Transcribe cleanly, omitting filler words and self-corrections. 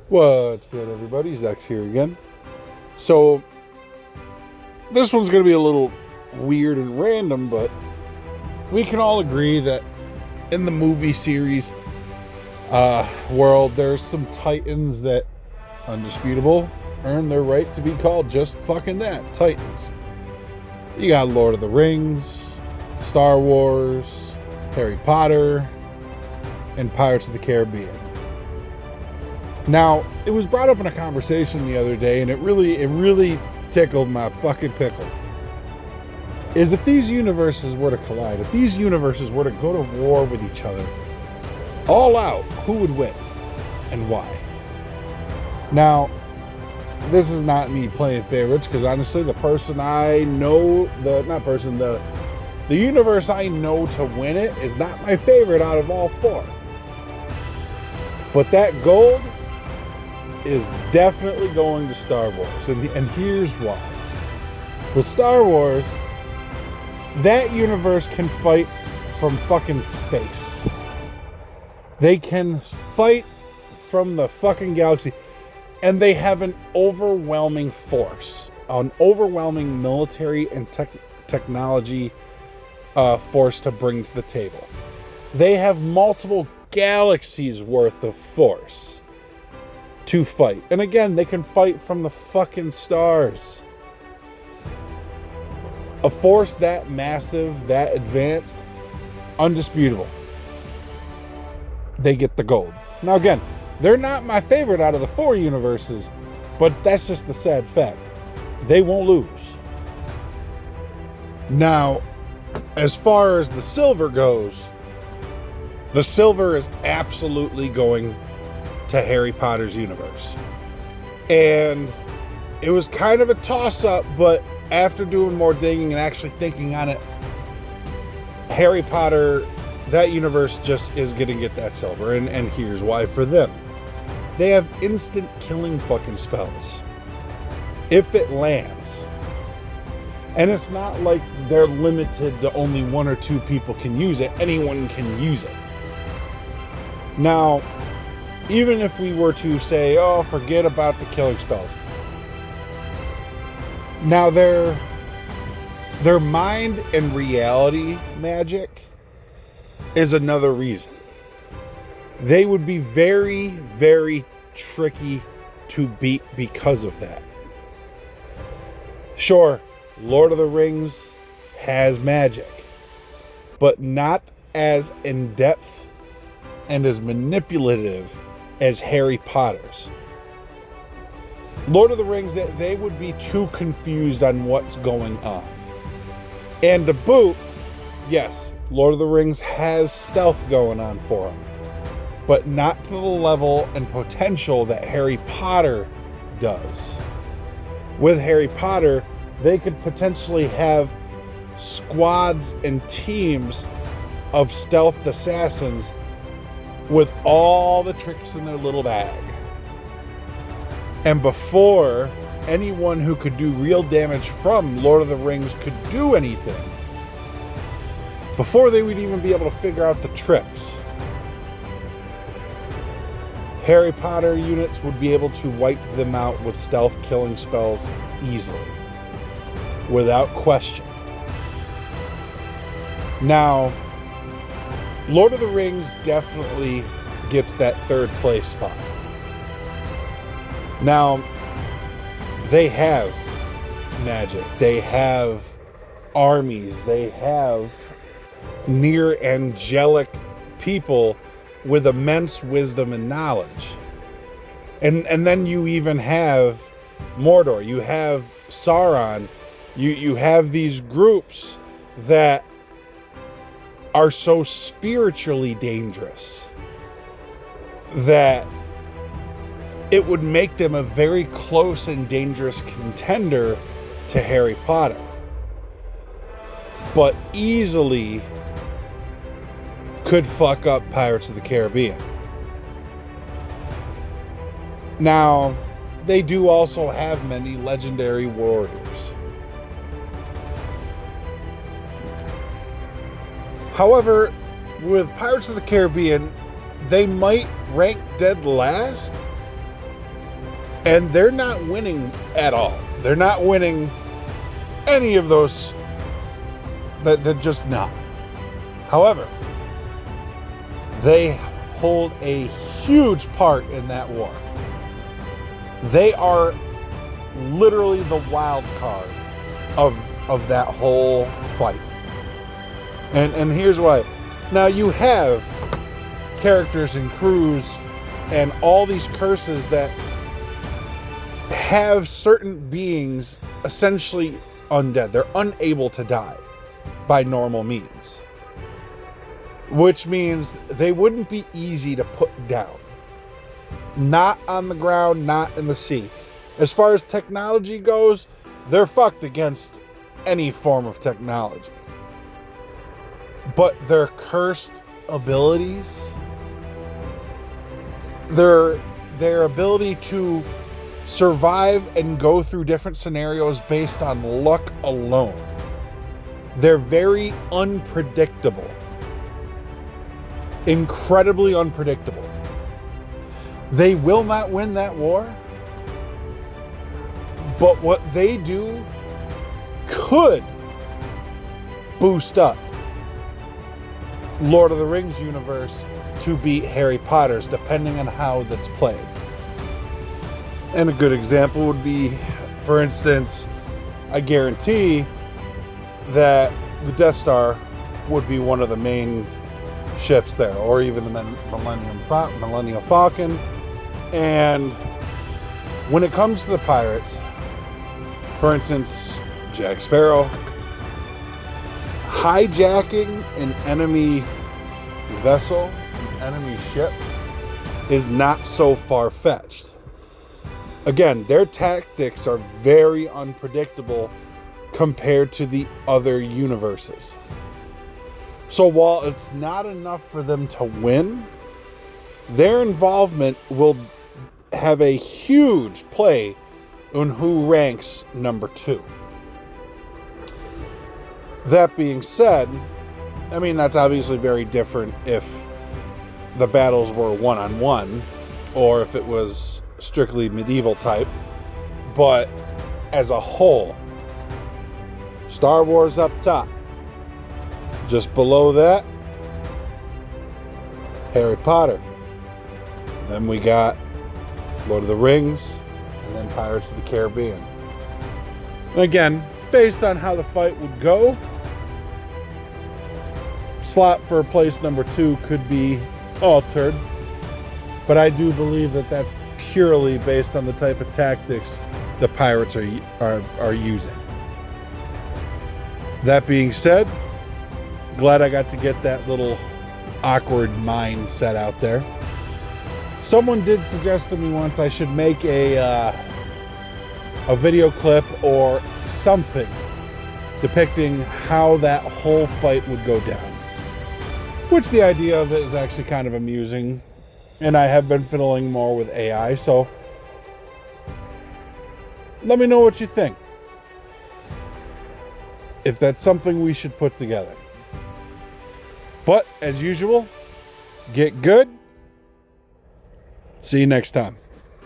What's good, everybody? Zex here again. So, this one's going to be a little weird and random, but we can all agree that in the movie series world, there's some titans that, undisputable, earn their right to be called just fucking that, titans. You got Lord of the Rings, Star Wars, Harry Potter, and Pirates of the Caribbean. Now, it was brought up in a conversation the other day, and it really tickled my fucking pickle. Is if these universes were to collide, if these universes were to go to war with each other, all out, who would win and why? Now, this is not me playing favorites, because honestly, the universe I know to win it is not my favorite out of all four. But that gold is definitely going to Star Wars. And here's why. With Star Wars, that universe can fight from fucking space. They can fight from the fucking galaxy. And they have an overwhelming force. An overwhelming military and technology force to bring to the table. They have multiple galaxies worth of force to fight. And again, they can fight from the fucking stars. A force that massive, that advanced, undisputable. They get the gold. Now again, they're not my favorite out of the four universes, but that's just the sad fact. They won't lose. Now, as far as the silver goes, the silver is absolutely going to Harry Potter's universe. And it was kind of a toss-up, but after doing more digging and actually thinking on it, Harry Potter, that universe just is going to get that silver. And here's why for them. They have instant killing fucking spells. If it lands. And it's not like they're limited to only one or two people can use it. Anyone can use it. Now, even if we were to say, oh, forget about the killing spells. Now, their mind and reality magic is another reason. They would be very, very tricky to beat because of that. Sure, Lord of the Rings has magic, but not as in-depth and as manipulative as Harry Potter's. Lord of the Rings, they would be too confused on what's going on. And to boot, yes, Lord of the Rings has stealth going on for them, but not to the level and potential that Harry Potter does. With Harry Potter, they could potentially have squads and teams of stealth assassins with all the tricks in their little bag. And before anyone who could do real damage from Lord of the Rings could do anything, before they would even be able to figure out the tricks, Harry Potter units would be able to wipe them out with stealth killing spells easily, without question. Now, Lord of the Rings definitely gets that third place spot. Now, they have magic, they have armies, they have near angelic people with immense wisdom and knowledge. And then you even have Mordor, you have Sauron, you have these groups that are so spiritually dangerous that it would make them a very close and dangerous contender to Harry Potter. But easily could fuck up Pirates of the Caribbean. Now, they do also have many legendary warriors. However, with Pirates of the Caribbean, they might rank dead last, And they're not winning at all. They're not winning any of those. They're just not. However, they hold a huge part in that war. They are literally the wild card of that whole fight. And here's why. Now you have characters and crews and all these curses that have certain beings essentially undead. They're unable to die by normal means. Which means they wouldn't be easy to put down. Not on the ground, not in the sea. As far as technology goes, they're fucked against any form of technology. But their cursed abilities, their ability to survive and go through different scenarios based on luck alone. They're very unpredictable. Incredibly unpredictable. They will not win that war, but what they do could boost up Lord of the Rings universe to beat Harry Potter's, depending on how that's played. And a good example would be, for instance, I guarantee that the Death Star would be one of the main ships there, or even the Millennium Falcon. And when it comes to the pirates, for instance, Jack Sparrow, hijacking an enemy vessel, an enemy ship, is not so far-fetched. Again, their tactics are very unpredictable compared to the other universes. So while it's not enough for them to win, their involvement will have a huge play on who ranks number 2. That being said, I mean, that's obviously very different if the battles were one-on-one or if it was strictly medieval type. But as a whole, Star Wars up top. Just below that, Harry Potter. Then we got Lord of the Rings, and then Pirates of the Caribbean. And again, based on how the fight would go, slot for place number 2 could be altered, but I do believe that that's purely based on the type of tactics the pirates are using. That being said, glad I got to get that little awkward mindset out there. Someone did suggest to me once I should make a video clip or something depicting how that whole fight would go down. Which the idea of it is actually kind of amusing. And I have been fiddling more with AI, so let me know what you think. If that's something we should put together. But, as usual, get good. See you next time.